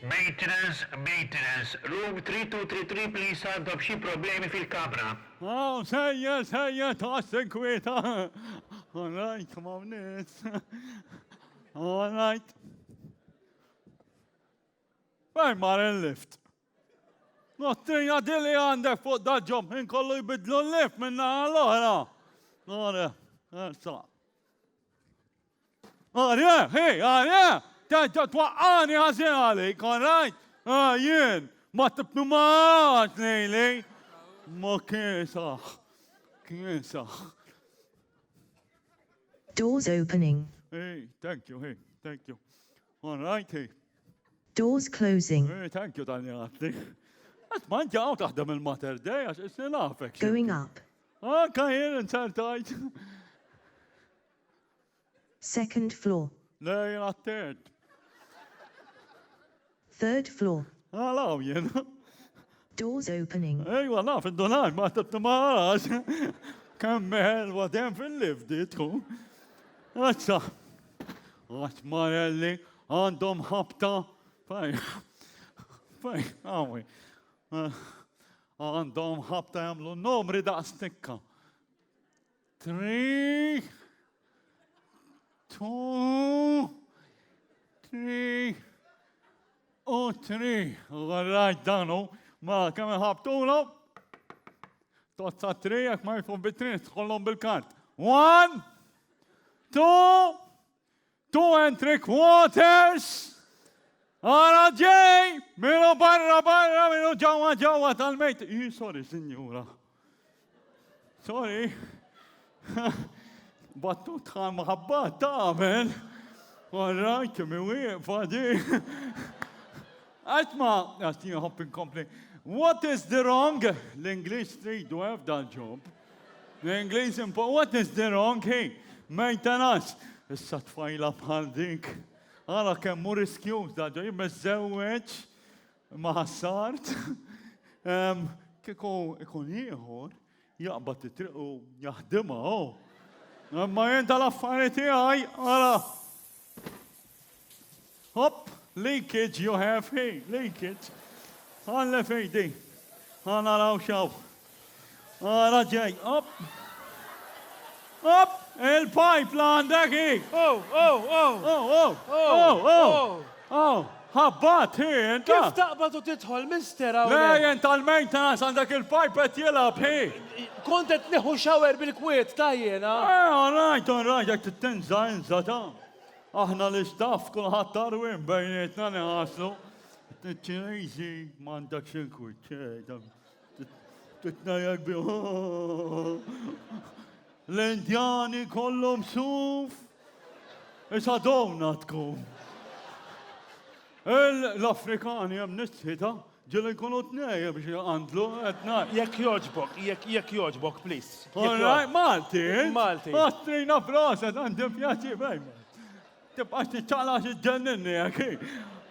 Maintenance, maintenance. Room 3233, please, għandhom xi problemi fil-kamra. Oh, sejja, ta' sekwita. All right, come on, it's. All right. Fej mar il-lift. Nottina dilli għandek fuq da ġob, inkollu jibidlu l-lift minna għall-oħra. Għara, għarsa. Għarja, twaqqani għazin għalik, all right? Jien, ma tibnu maħat lejli. Ma kiesax. Doors opening. Hey, thank you. All right, hey. Doors closing. Hey, thank you, tal-li għatli. Għatman ġaw taħdem il-mater day, għax isni nafek. Going up. Kajin, insertajt. Second floor. Lej, għatted. Third floor. Għalaw jen. Doors opening. Ejwa, naf, id-donar, ma tibtu maħraġ. Kemmel, wadem fil-lift, ditku. Għazza. Għaz Marelli, għandhom ħabta. Fej, għawi. Għandhom ħabta jamlu numri da' stikka. 3, 2, 3, u 3. Għarrajt danu, ma kemm ħabtulu. Tozza 3, jek ma jfum bit-3, tħollhom bil-kart. 1, 2 and 3/4. Għara ġej, minu barra, minu ġawa tal-mejt. Sorry, signora. Sorry. Battut ħan maħabbat ta' All right, mi wieq fadi. Għatma, għastini hopping company. What is the wrong? L-English street, do I have that job? L-English what is the wrong? Hey, maintenance. Issa tfajla bħal dik. Għara kemmu riskjus da ġoj, mezzewweċ maħassart. Kiko ikun ieħor, jaqbad it-triq u jaħdimha, Ma jenta l-affarijiet tiegħi, għara. Hop, leakage you have here, leakage. Għalle fejdi. Għana raw xaw. Għara ġej, hop. Hop, il-pipe l-għandek hi. Ħabbat hi, enta. Kif taqbad u titħol, mister, Le, għawnek? jenta l-maintenance għandek il-pipe għet jilab hi. Kontet neħu xawer bil-kwiet, tajjena. All right, għek t-tenza, ta' aħna l-istaff kullħat tarwin bejnietna neħaslu. T-ċinejzi mandak xil-kwit, t-tnajak bi. L-Indjani kollum suf. Isa downa tkun. L-Afrikani jem nistħita, ġili kunu t-neja biex għandlu għetna. Jek joġbok, please. All right, Malti. Malti. Għastrina proset, għandim pjaċi bejma. Tibqax t-ċala xġenninni, għaki.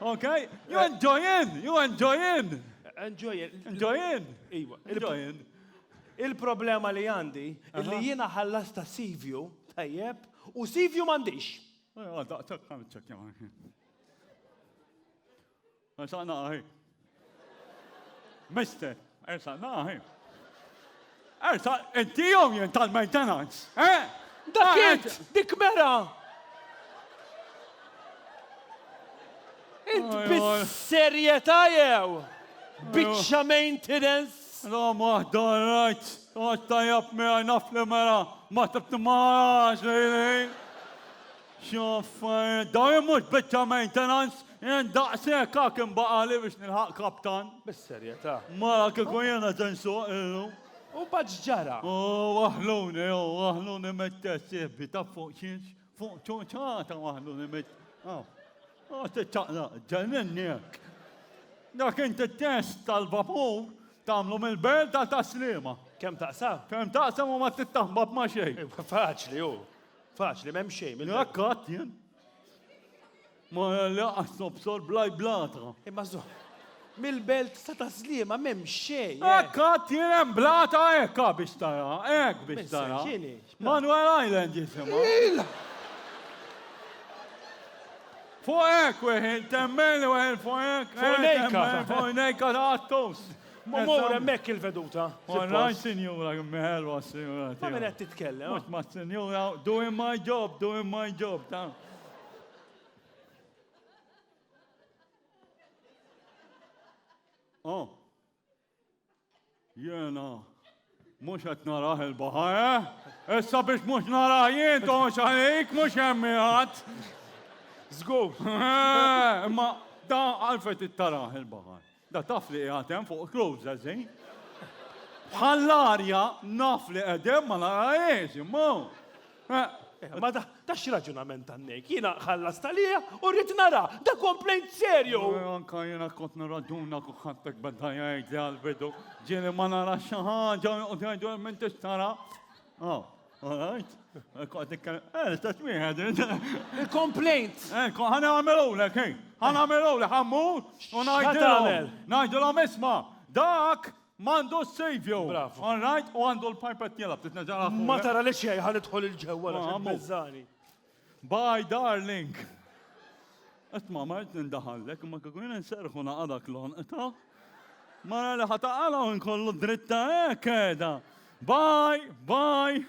Okay? You enjoyin. Enjoyin. Il-problema li għandi, illi jiena ħallasta Sivju, tajjeb, u Sivju m'għandix. Ersaqna għahi. Mister, ersaqna għahi. Inti jom jen tal-maintenance, Dakit, dik mera! Int bis-serjetà jew? Biċċa maintenance? La maħda rajt, tajab me għajnaf li mera, ma tibtu maħax li. Xoffaj, dawi mux biċċa maintenance, jen daqsek kakim baqali biex nilħaq kaptan. Bis-serjetà. Mara kiku jena ġensuq illu. U bħġġara. Waħluni met-tessibbi, ta' fuq xiex, fuq ċoċata waħluni met. T-ċaqla, ġenninnek. Dak inti test tal-vapur, tamlu mill-bel ta' taslima. Kem taqsam? Kem taqsam u ma t-taħbab ma xej. Faċli, faċli, mem xej. Jakkat jen. Ma li għassobsor blaj blata. Imma mill-belt ta' taslima mem xej. Jakkat jen blata ekka biex tara, biex tara. Manuel Island jisima. Fuq wieħed, temmel wieħed fuq Fuq fuq nejka għattus. Mur hemmhekk il-veduta. Alright, Signora, meħelwa, Signora. Ma min qed titkellem? Mux ma, Signora, doing my job, ta. Oh. Jena, mux għet naraħ il-bahar, issa biex mux naraħ jien, toħx għalik, mux jemmiħat. Żgur. Ma da għalfet it-taraħ il-bahar. Da taf li għatem fuq clothes, għazin. Bħall-arja naf li għedem ma narajiex, imma. Ma da x'raġunament għannek, jina ħallas talija u rrit nara, da komplejnt serju. Anka jena kont naraduna kuħantek badda jgħid li għal-bidu, ġili ma nara xaħġa, u għajdu għal-menti xtara. Oh, all right. Kont ikkellem, tatmiħed. Il-komplejnt. Ħana għamilulek, hej. Ħana għamilulek, ħammur, u najdu l-isma, dak mandu s-sejvju. Bravo. All right, u għandu l-pipet jela, titneġara fuq. Ma tara li xej ħanidħol il-ġewwa l-bezzani. Bye, darling. Isma, ma jt nindaħallek, ma kikun nserħu naqadak lon, ma li ħataqala u nkollu dritta ekeda. Bye, bye.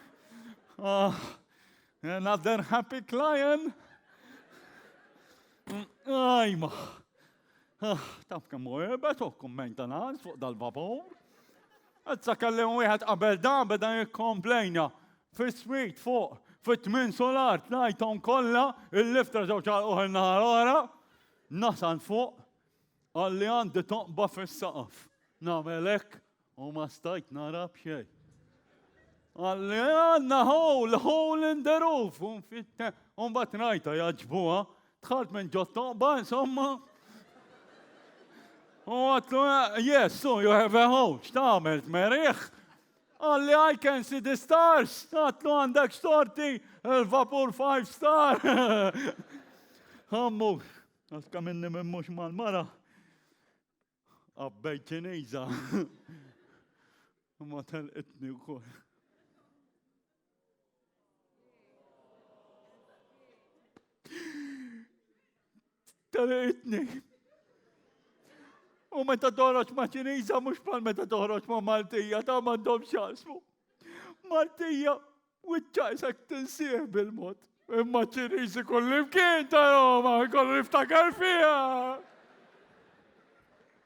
Another happy client. Ajma. Taf kemm u jibet u kommentanaz fuq dal-vapur. Għadza kellim wieħed qabel dan beda jikkomplejna fis-swit fuq, fit-8 solar tlajtom kollha, il-liftra ġew ċarquh il-nahar wara, nasan fuq, għalli għandi toqba fis-saqaf. Nagħmel hekk u ma stajt nara b'xejn. Għalli għanna hole in the roof, bat najta jaġbuha, tħalt minn ġot toqba, insomma. U għatlu, yes, so you have a hole, x'tagħmel tmeriħ? Għalli I can see the stars, għatlu għandek xtorti, il-vapur 5 star. Għammu, għaska minni minn mux mal-mara, għabbej ċiniża. Ma telqitni u kol. Telqitni. U meta toħroġ ma' ċiniża mhux bħal meta toħroġ ma' Maltija ta' m'għandhomx x'jaqsmu. Maltija wiċċa isek tinsieħ bil-mod. Imma ċiniżi kulli fkien ta' Roma, kollu niftakar fiha.